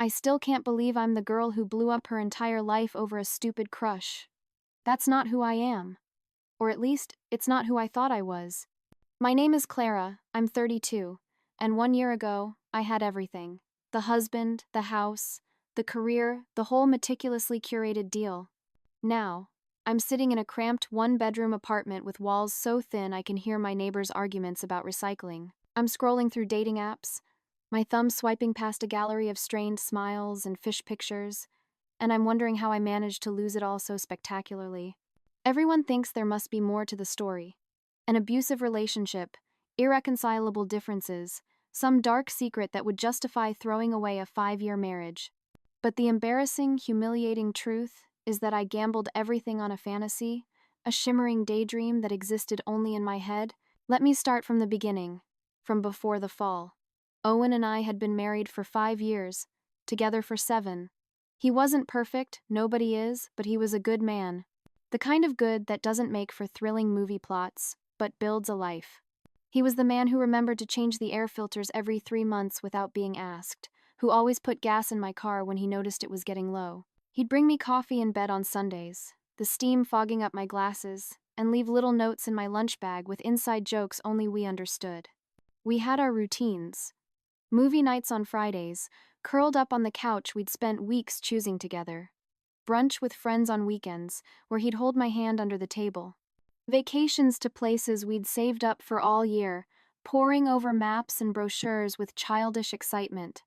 I still can't believe I'm the girl who blew up her entire life over a stupid crush. That's not who I am. Or at least, it's not who I thought I was. My name is Clara, I'm 32, and 1 year ago, I had everything. The husband, the house, the career, the whole meticulously curated deal. Now, I'm sitting in a cramped one-bedroom apartment with walls so thin I can hear my neighbors' arguments about recycling. I'm scrolling through dating apps, my thumb swiping past a gallery of strained smiles and fish pictures, and I'm wondering how I managed to lose it all so spectacularly. Everyone thinks there must be more to the story. An abusive relationship, irreconcilable differences, some dark secret that would justify throwing away a 5-year marriage. But the embarrassing, humiliating truth is that I gambled everything on a fantasy, a shimmering daydream that existed only in my head. Let me start from the beginning, from before the fall. Owen and I had been married for 5 years, together for 7. He wasn't perfect, nobody is, but he was a good man. The kind of good that doesn't make for thrilling movie plots, but builds a life. He was the man who remembered to change the air filters every 3 months without being asked, who always put gas in my car when he noticed it was getting low. He'd bring me coffee in bed on Sundays, the steam fogging up my glasses, and leave little notes in my lunch bag with inside jokes only we understood. We had our routines. Movie nights on Fridays, curled up on the couch we'd spent weeks choosing together. Brunch with friends on weekends, where he'd hold my hand under the table. Vacations to places we'd saved up for all year, poring over maps and brochures with childish excitement.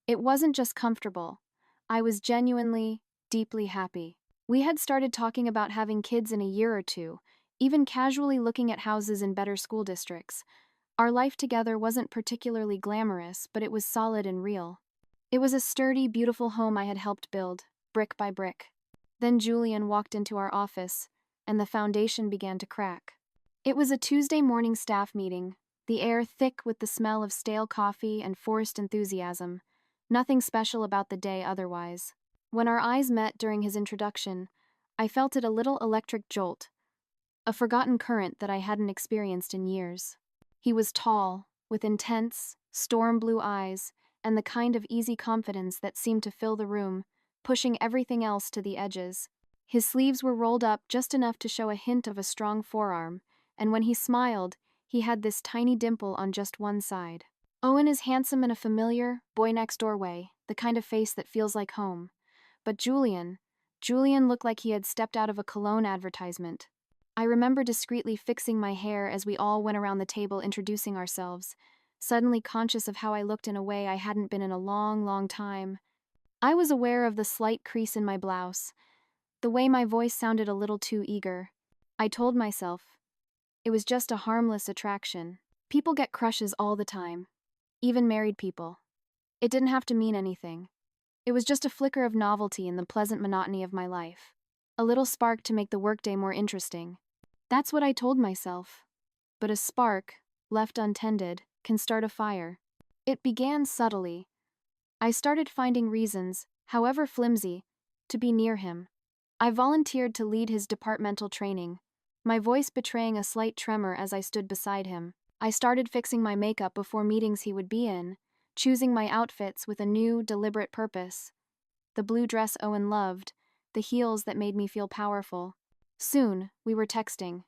It wasn't just comfortable. I was genuinely, deeply happy. We had started talking about having kids in a year or two, even casually looking at houses in better school districts. Our life together wasn't particularly glamorous, but it was solid and real. It was a sturdy, beautiful home I had helped build, brick by brick. Then Julian walked into our office, and the foundation began to crack. It was a Tuesday morning staff meeting, the air thick with the smell of stale coffee and forced enthusiasm. Nothing special about the day otherwise. When our eyes met during his introduction, I felt it a little electric jolt, a forgotten current that I hadn't experienced in years. He was tall, with intense, storm blue eyes, and the kind of easy confidence that seemed to fill the room, pushing everything else to the edges. His sleeves were rolled up just enough to show a hint of a strong forearm, and when he smiled, he had this tiny dimple on just one side. Owen is handsome in a familiar, boy-next-door way, the kind of face that feels like home. But Julian looked like he had stepped out of a cologne advertisement. I remember discreetly fixing my hair as we all went around the table introducing ourselves, suddenly conscious of how I looked in a way I hadn't been in a long, long time. I was aware of the slight crease in my blouse, the way my voice sounded a little too eager. I told myself, it was just a harmless attraction. People get crushes all the time, even married people. It didn't have to mean anything. It was just a flicker of novelty in the pleasant monotony of my life. A little spark to make the workday more interesting. That's what I told myself. But a spark, left untended, can start a fire. It began subtly. I started finding reasons, however flimsy, to be near him. I volunteered to lead his departmental training, my voice betraying a slight tremor as I stood beside him. I started fixing my makeup before meetings he would be in, choosing my outfits with a new, deliberate purpose. The blue dress Owen loved, the heels that made me feel powerful. Soon, we were texting.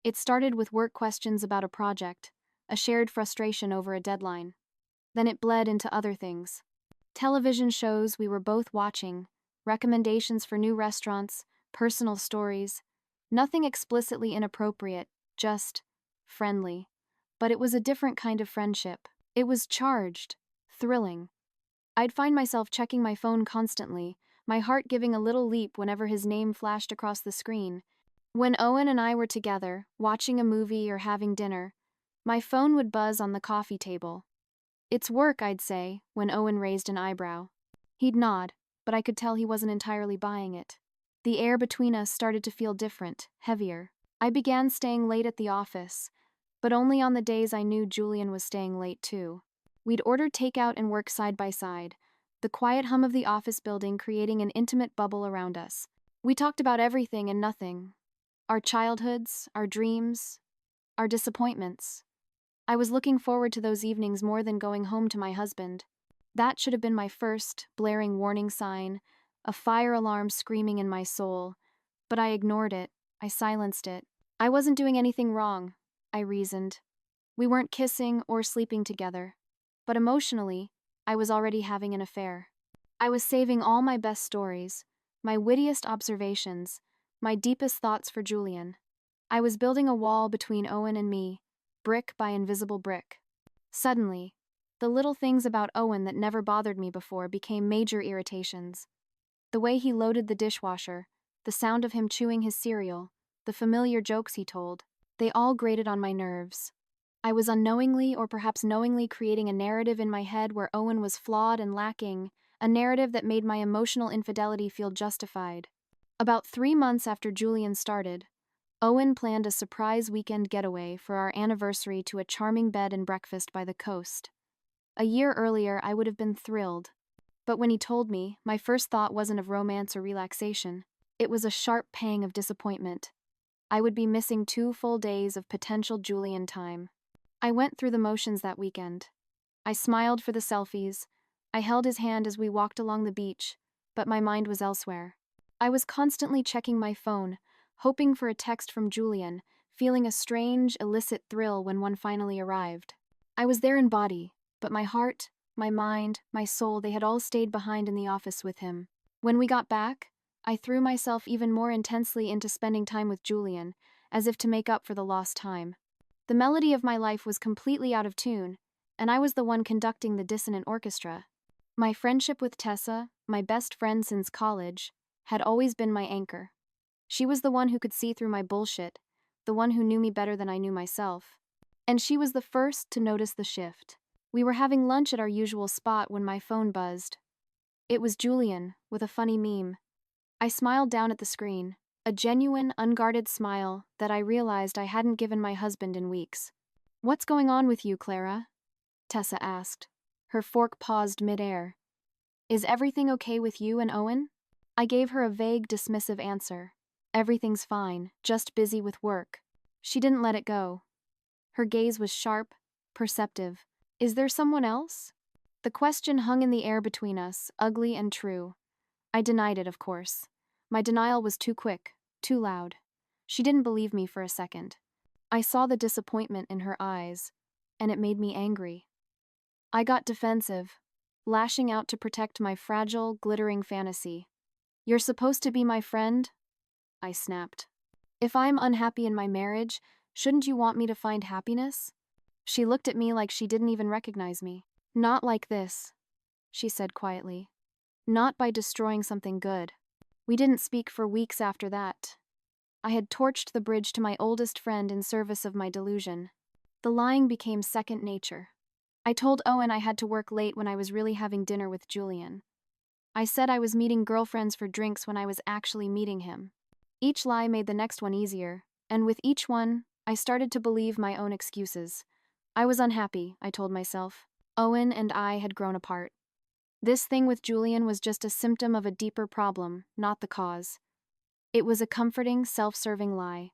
It started with work questions about a project, a shared frustration over a deadline. Then it bled into other things. Television shows we were both watching, recommendations for new restaurants, personal stories. Nothing explicitly inappropriate, just friendly. But it was a different kind of friendship. It was charged, thrilling. I'd find myself checking my phone constantly, my heart giving a little leap whenever his name flashed across the screen. When Owen and I were together, watching a movie or having dinner, my phone would buzz on the coffee table. It's work, I'd say, when Owen raised an eyebrow. He'd nod, but I could tell he wasn't entirely buying it. The air between us started to feel different, heavier. I began staying late at the office, but only on the days I knew Julian was staying late too. We'd order takeout and work side by side, the quiet hum of the office building creating an intimate bubble around us. We talked about everything and nothing. Our childhoods, our dreams, our disappointments. I was looking forward to those evenings more than going home to my husband. That should have been my first, blaring warning sign, a fire alarm screaming in my soul. But I ignored it. I silenced it. I wasn't doing anything wrong, I reasoned. We weren't kissing or sleeping together. But emotionally, I was already having an affair. I was saving all my best stories, my wittiest observations, my deepest thoughts for Julian. I was building a wall between Owen and me, brick by invisible brick. Suddenly, the little things about Owen that never bothered me before became major irritations. The way he loaded the dishwasher, the sound of him chewing his cereal, the familiar jokes he told, they all grated on my nerves. I was unknowingly or perhaps knowingly creating a narrative in my head where Owen was flawed and lacking, a narrative that made my emotional infidelity feel justified. About 3 months after Julian started, Owen planned a surprise weekend getaway for our anniversary to a charming bed and breakfast by the coast. A year earlier, I would have been thrilled. But when he told me, my first thought wasn't of romance or relaxation. It was a sharp pang of disappointment. I would be missing 2 full days of potential Julian time. I went through the motions that weekend. I smiled for the selfies. I held his hand as we walked along the beach, but my mind was elsewhere. I was constantly checking my phone, hoping for a text from Julian, feeling a strange, illicit thrill when one finally arrived. I was there in body, but my heart, my mind, my soul, they had all stayed behind in the office with him. When we got back, I threw myself even more intensely into spending time with Julian, as if to make up for the lost time. The melody of my life was completely out of tune, and I was the one conducting the dissonant orchestra. My friendship with Tessa, my best friend since college, had always been my anchor. She was the one who could see through my bullshit, the one who knew me better than I knew myself. And she was the first to notice the shift. We were having lunch at our usual spot when my phone buzzed. It was Julian, with a funny meme. I smiled down at the screen, a genuine, unguarded smile that I realized I hadn't given my husband in weeks. "What's going on with you, Clara?" Tessa asked. Her fork paused midair. "Is everything okay with you and Owen?" I gave her a vague, dismissive answer. "Everything's fine, just busy with work." She didn't let it go. Her gaze was sharp, perceptive. "Is there someone else?" The question hung in the air between us, ugly and true. I denied it, of course. My denial was too quick, too loud. She didn't believe me for a second. I saw the disappointment in her eyes, and it made me angry. I got defensive, lashing out to protect my fragile, glittering fantasy. "You're supposed to be my friend?" I snapped. "If I'm unhappy in my marriage, shouldn't you want me to find happiness?" She looked at me like she didn't even recognize me. "Not like this," she said quietly. "Not by destroying something good." We didn't speak for weeks after that. I had torched the bridge to my oldest friend in service of my delusion. The lying became second nature. I told Owen I had to work late when I was really having dinner with Julian. I said I was meeting girlfriends for drinks when I was actually meeting him. Each lie made the next one easier, and with each one, I started to believe my own excuses. I was unhappy, I told myself. Owen and I had grown apart. This thing with Julian was just a symptom of a deeper problem, not the cause. It was a comforting, self-serving lie.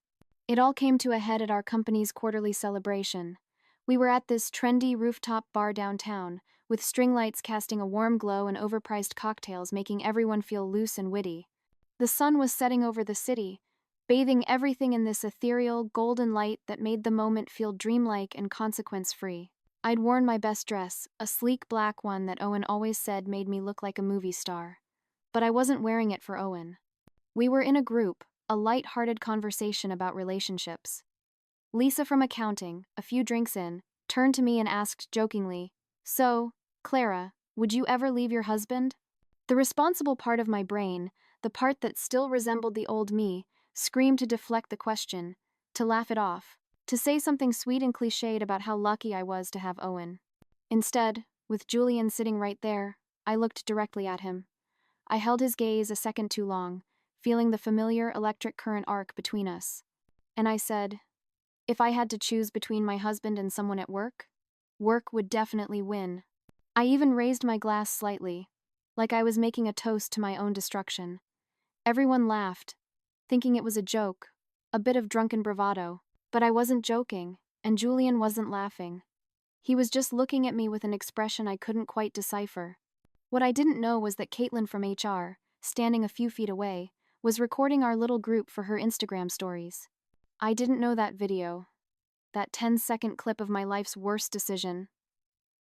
It all came to a head at our company's quarterly celebration. We were at this trendy rooftop bar downtown, with string lights casting a warm glow and overpriced cocktails making everyone feel loose and witty. The sun was setting over the city, bathing everything in this ethereal, golden light that made the moment feel dreamlike and consequence-free. I'd worn my best dress, a sleek black one that Owen always said made me look like a movie star. But I wasn't wearing it for Owen. We were in a group, a light-hearted conversation about relationships. Lisa from accounting, a few drinks in, turned to me and asked jokingly, "So, Clara, would you ever leave your husband?" The responsible part of my brain, the part that still resembled the old me, screamed to deflect the question, to laugh it off, to say something sweet and cliched about how lucky I was to have Owen. Instead, with Julian sitting right there, I looked directly at him. I held his gaze a second too long, feeling the familiar electric current arc between us. And I said, if I had to choose between my husband and someone at work, work would definitely win. I even raised my glass slightly, like I was making a toast to my own destruction. Everyone laughed, thinking it was a joke, a bit of drunken bravado. But I wasn't joking, and Julian wasn't laughing. He was just looking at me with an expression I couldn't quite decipher. What I didn't know was that Caitlin from HR, standing a few feet away, was recording our little group for her Instagram stories. I didn't know that video, that 10-second clip of my life's worst decision,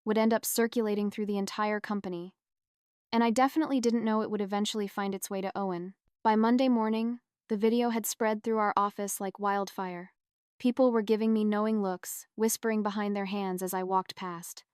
would end up circulating through the entire company. And I definitely didn't know it would eventually find its way to Owen. By Monday morning, the video had spread through our office like wildfire. People were giving me knowing looks, whispering behind their hands as I walked past.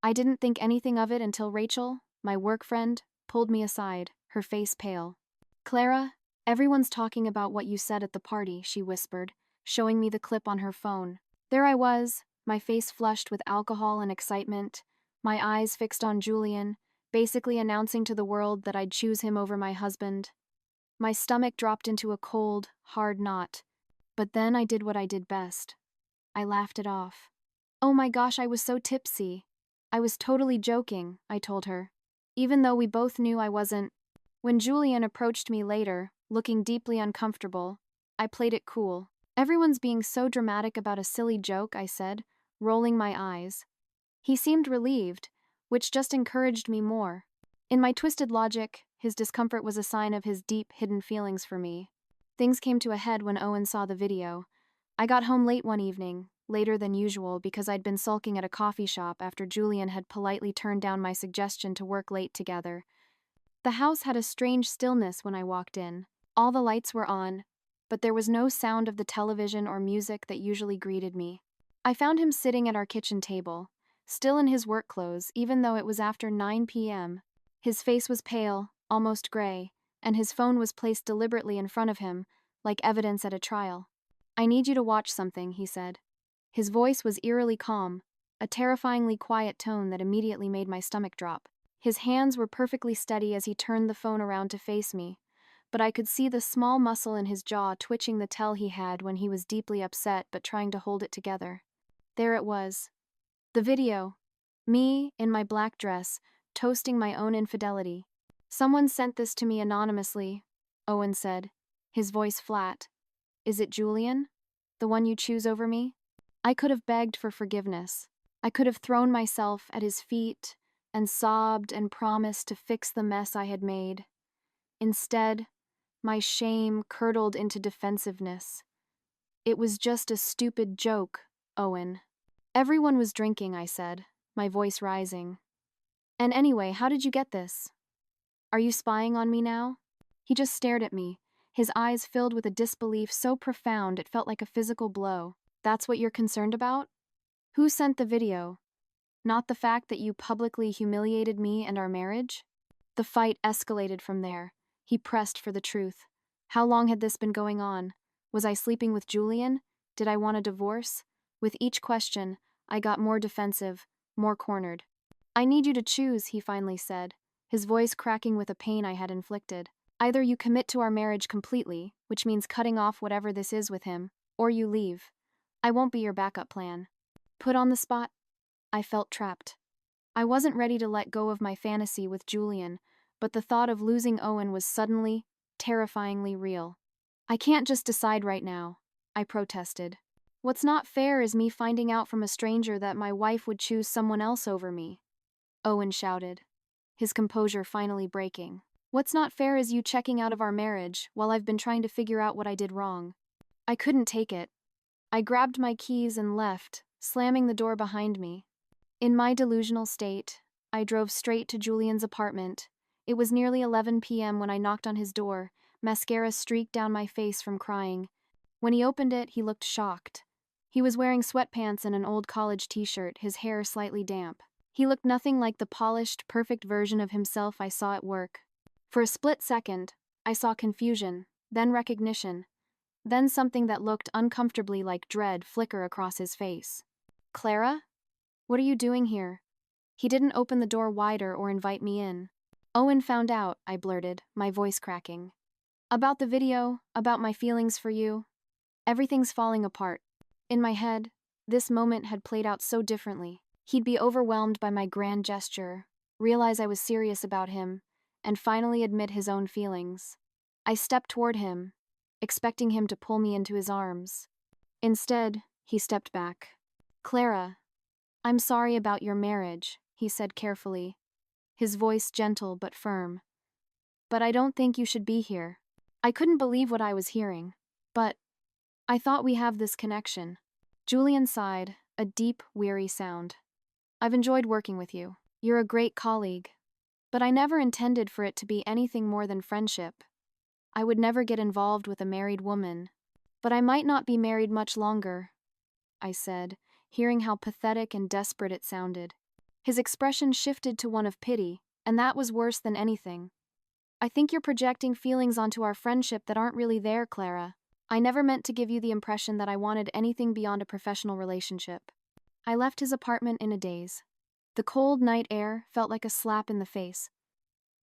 I didn't think anything of it until Rachel, my work friend, pulled me aside, her face pale. "Clara, everyone's talking about what you said at the party," she whispered, showing me the clip on her phone. There I was, my face flushed with alcohol and excitement, my eyes fixed on Julian, basically announcing to the world that I'd choose him over my husband. My stomach dropped into a cold, hard knot. But then I did what I did best. I laughed it off. "Oh my gosh, I was so tipsy. I was totally joking," I told her, even though we both knew I wasn't. When Julian approached me later, looking deeply uncomfortable, I played it cool. "Everyone's being so dramatic about a silly joke," I said, rolling my eyes. He seemed relieved, which just encouraged me more. In my twisted logic, his discomfort was a sign of his deep, hidden feelings for me. Things came to a head when Owen saw the video. I got home late one evening, later than usual because I'd been sulking at a coffee shop after Julian had politely turned down my suggestion to work late together. The house had a strange stillness when I walked in. All the lights were on, but there was no sound of the television or music that usually greeted me. I found him sitting at our kitchen table, still in his work clothes even though it was after 9 p.m. His face was pale, almost gray, and his phone was placed deliberately in front of him, like evidence at a trial. "I need you to watch something," he said. His voice was eerily calm, a terrifyingly quiet tone that immediately made my stomach drop. His hands were perfectly steady as he turned the phone around to face me, but I could see the small muscle in his jaw twitching the tell he had when he was deeply upset but trying to hold it together. There it was. The video. Me, in my black dress, toasting my own infidelity. "Someone sent this to me anonymously," Owen said, his voice flat. "Is it Julian? The one you choose over me?" I could have begged for forgiveness. I could have thrown myself at his feet and sobbed and promised to fix the mess I had made. Instead, my shame curdled into defensiveness. "It was just a stupid joke, Owen." "Everyone was drinking," I said, my voice rising. "And anyway, how did you get this? Are you spying on me now?" He just stared at me, his eyes filled with a disbelief so profound it felt like a physical blow. "That's what you're concerned about? Who sent the video? Not the fact that you publicly humiliated me and our marriage?" The fight escalated from there. He pressed for the truth. How long had this been going on? Was I sleeping with Julian? Did I want a divorce? With each question, I got more defensive, more cornered. "I need you to choose," he finally said, his voice cracking with a pain I had inflicted. "Either you commit to our marriage completely, which means cutting off whatever this is with him, or you leave. I won't be your backup plan." Put on the spot, I felt trapped. I wasn't ready to let go of my fantasy with Julian, but the thought of losing Owen was suddenly, terrifyingly real. "I can't just decide right now," I protested. "What's not fair is me finding out from a stranger that my wife would choose someone else over me," Owen shouted, his composure finally breaking. "What's not fair is you checking out of our marriage while I've been trying to figure out what I did wrong." I couldn't take it. I grabbed my keys and left, slamming the door behind me. In my delusional state, I drove straight to Julian's apartment. It was nearly 11 p.m. when I knocked on his door, mascara streaked down my face from crying. When he opened it, he looked shocked. He was wearing sweatpants and an old college t-shirt, his hair slightly damp. He looked nothing like the polished, perfect version of himself I saw at work. For a split second, I saw confusion, then recognition, then something that looked uncomfortably like dread flicker across his face. "Clara? What are you doing here?" He didn't open the door wider or invite me in. "Owen found out," I blurted, my voice cracking. "About the video, about my feelings for you. Everything's falling apart." In my head, this moment had played out so differently. He'd be overwhelmed by my grand gesture, realize I was serious about him, and finally admit his own feelings. I stepped toward him, expecting him to pull me into his arms. Instead, he stepped back. "Clara, I'm sorry about your marriage, he said carefully, his voice gentle but firm. But I don't think you should be here. I couldn't believe what I was hearing. But I thought we have this connection. Julian sighed, a deep, weary sound. I've enjoyed working with you. You're a great colleague. But I never intended for it to be anything more than friendship. I would never get involved with a married woman. But I might not be married much longer, I said, hearing how pathetic and desperate it sounded. His expression shifted to one of pity, and that was worse than anything. I think you're projecting feelings onto our friendship that aren't really there, Clara. I never meant to give you the impression that I wanted anything beyond a professional relationship. I left his apartment in a daze. The cold night air felt like a slap in the face.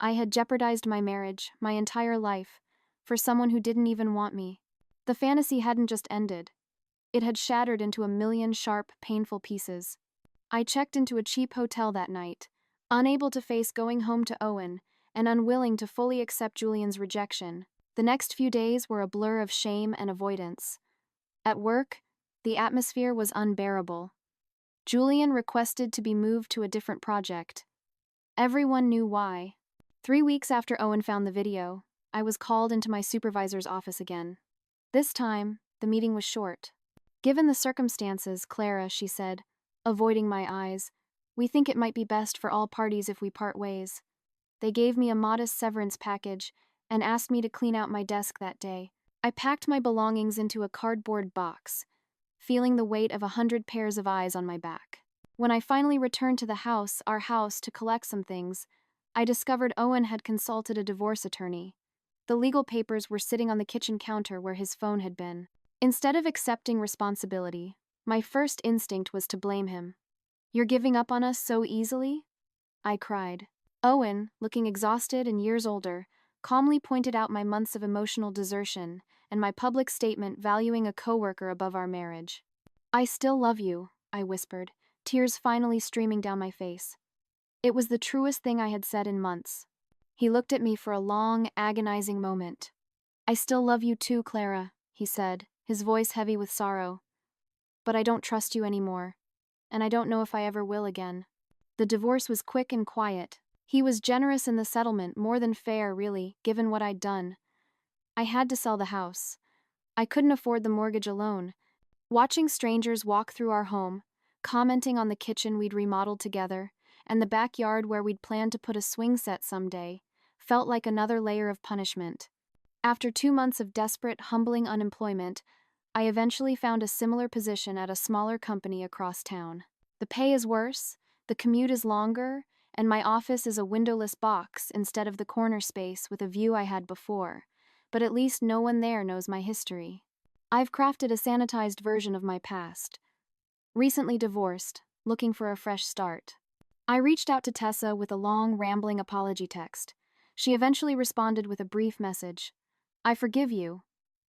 I had jeopardized my marriage, my entire life, for someone who didn't even want me. The fantasy hadn't just ended. It had shattered into a million sharp, painful pieces. I checked into a cheap hotel that night, unable to face going home to Owen, and unwilling to fully accept Julian's rejection. The next few days were a blur of shame and avoidance. At work, the atmosphere was unbearable. Julian requested to be moved to a different project. Everyone knew why. 3 weeks after Owen found the video, I was called into my supervisor's office again. This time, the meeting was short. Given the circumstances, Clara, she said, avoiding my eyes, we think it might be best for all parties if we part ways. They gave me a modest severance package and asked me to clean out my desk that day. I packed my belongings into a cardboard box, feeling the weight of 100 pairs of eyes on my back. When I finally returned to our house, to collect some things, I discovered Owen had consulted a divorce attorney. The legal papers were sitting on the kitchen counter where his phone had been. Instead of accepting responsibility, my first instinct was to blame him. You're giving up on us so easily? I cried. Owen, looking exhausted and years older, calmly pointed out my months of emotional desertion and my public statement valuing a coworker above our marriage. I still love you, I whispered, tears finally streaming down my face. It was the truest thing I had said in months. He looked at me for a long, agonizing moment. I still love you too, Clara, he said, his voice heavy with sorrow. But I don't trust you anymore, and I don't know if I ever will again. The divorce was quick and quiet. He was generous in the settlement, more than fair, really, given what I'd done. I had to sell the house. I couldn't afford the mortgage alone. Watching strangers walk through our home, commenting on the kitchen we'd remodeled together, and the backyard where we'd planned to put a swing set someday, felt like another layer of punishment. After 2 months of desperate, humbling unemployment, I eventually found a similar position at a smaller company across town. The pay is worse, the commute is longer, and my office is a windowless box instead of the corner space with a view I had before, but at least no one there knows my history. I've crafted a sanitized version of my past. Recently divorced, looking for a fresh start. I reached out to Tessa with a long, rambling apology text. She eventually responded with a brief message. I forgive you,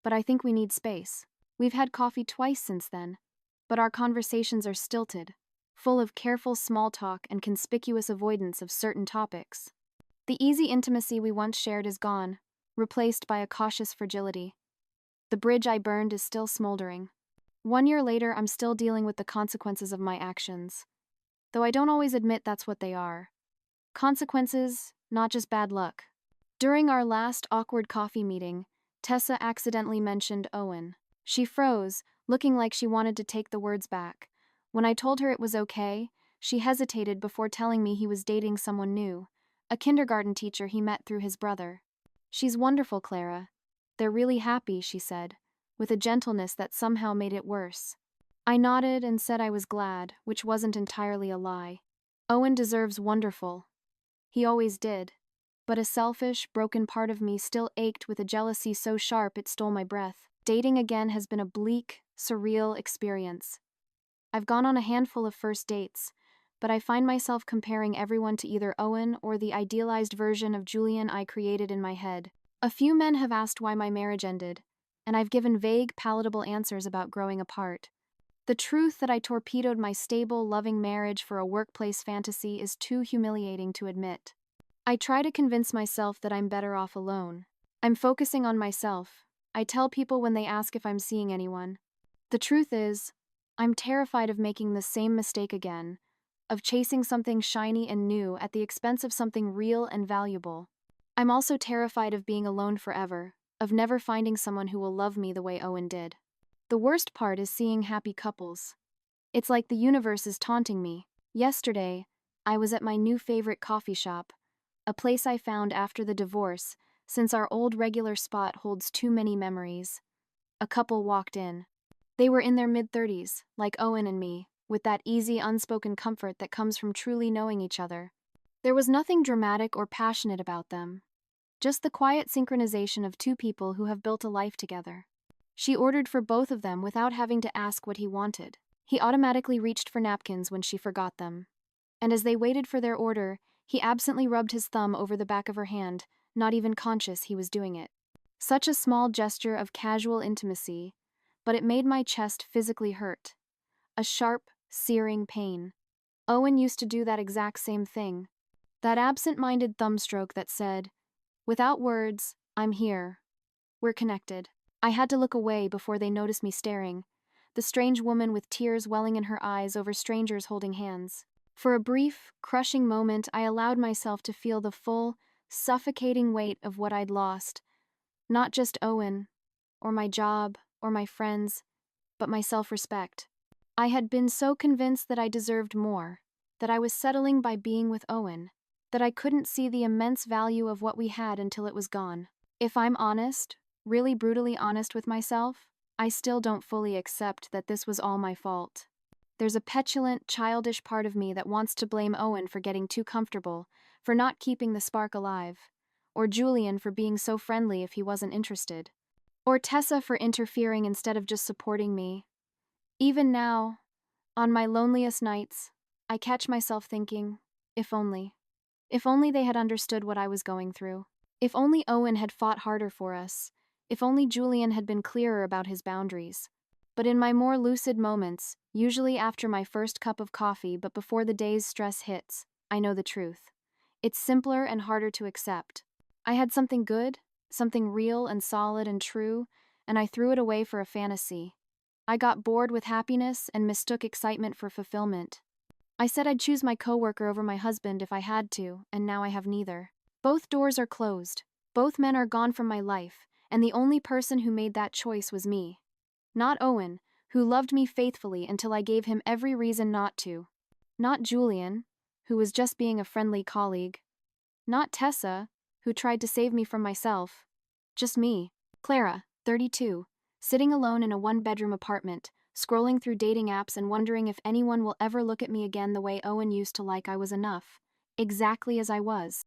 but I think we need space. We've had coffee twice since then, but our conversations are stilted, full of careful small talk and conspicuous avoidance of certain topics. The easy intimacy we once shared is gone, replaced by a cautious fragility. The bridge I burned is still smoldering. 1 year later, I'm still dealing with the consequences of my actions, though I don't always admit that's what they are. Consequences, not just bad luck. During our last awkward coffee meeting, Tessa accidentally mentioned Owen. She froze, looking like she wanted to take the words back. When I told her it was okay, she hesitated before telling me he was dating someone new, a kindergarten teacher he met through his brother. She's wonderful, Clara. They're really happy, she said, with a gentleness that somehow made it worse. I nodded and said I was glad, which wasn't entirely a lie. Owen deserves wonderful. He always did. But a selfish, broken part of me still ached with a jealousy so sharp it stole my breath. Dating again has been a bleak, surreal experience. I've gone on a handful of first dates, but I find myself comparing everyone to either Owen or the idealized version of Julian I created in my head. A few men have asked why my marriage ended, and I've given vague, palatable answers about growing apart. The truth that I torpedoed my stable, loving marriage for a workplace fantasy is too humiliating to admit. I try to convince myself that I'm better off alone. I'm focusing on myself. I tell people when they ask if I'm seeing anyone. The truth is, I'm terrified of making the same mistake again, of chasing something shiny and new at the expense of something real and valuable. I'm also terrified of being alone forever, of never finding someone who will love me the way Owen did. The worst part is seeing happy couples. It's like the universe is taunting me. Yesterday, I was at my new favorite coffee shop, a place I found after the divorce, since our old regular spot holds too many memories. A couple walked in. They were in their mid-30s, like Owen and me, with that easy, unspoken comfort that comes from truly knowing each other. There was nothing dramatic or passionate about them, just the quiet synchronization of two people who have built a life together. She ordered for both of them without having to ask what he wanted. He automatically reached for napkins when she forgot them. And as they waited for their order, he absently rubbed his thumb over the back of her hand, not even conscious he was doing it. Such a small gesture of casual intimacy, but it made my chest physically hurt. A sharp, searing pain. Owen used to do that exact same thing. That absent-minded thumbstroke that said, "Without words, I'm here. We're connected." I had to look away before they noticed me staring, the strange woman with tears welling in her eyes over strangers holding hands. For a brief, crushing moment, I allowed myself to feel the full, suffocating weight of what I'd lost. Not just Owen, or my job, or my friends, but my self-respect. I had been so convinced that I deserved more, that I was settling by being with Owen, that I couldn't see the immense value of what we had until it was gone. If I'm honest, really brutally honest with myself, I still don't fully accept that this was all my fault. There's a petulant, childish part of me that wants to blame Owen for getting too comfortable, for not keeping the spark alive, or Julian for being so friendly if he wasn't interested, or Tessa for interfering instead of just supporting me. Even now, on my loneliest nights, I catch myself thinking, if only. If only they had understood what I was going through. If only Owen had fought harder for us. If only Julian had been clearer about his boundaries. But in my more lucid moments, usually after my first cup of coffee but before the day's stress hits, I know the truth. It's simpler and harder to accept. I had something good, something real and solid and true, and I threw it away for a fantasy. I got bored with happiness and mistook excitement for fulfillment. I said I'd choose my coworker over my husband if I had to, and now I have neither. Both doors are closed. Both men are gone from my life, and the only person who made that choice was me. Not Owen, who loved me faithfully until I gave him every reason not to. Not Julian, who was just being a friendly colleague. Not Tessa, who tried to save me from myself. Just me, Clara, 32, sitting alone in a one-bedroom apartment, scrolling through dating apps and wondering if anyone will ever look at me again the way Owen used to, like I was enough, exactly as I was.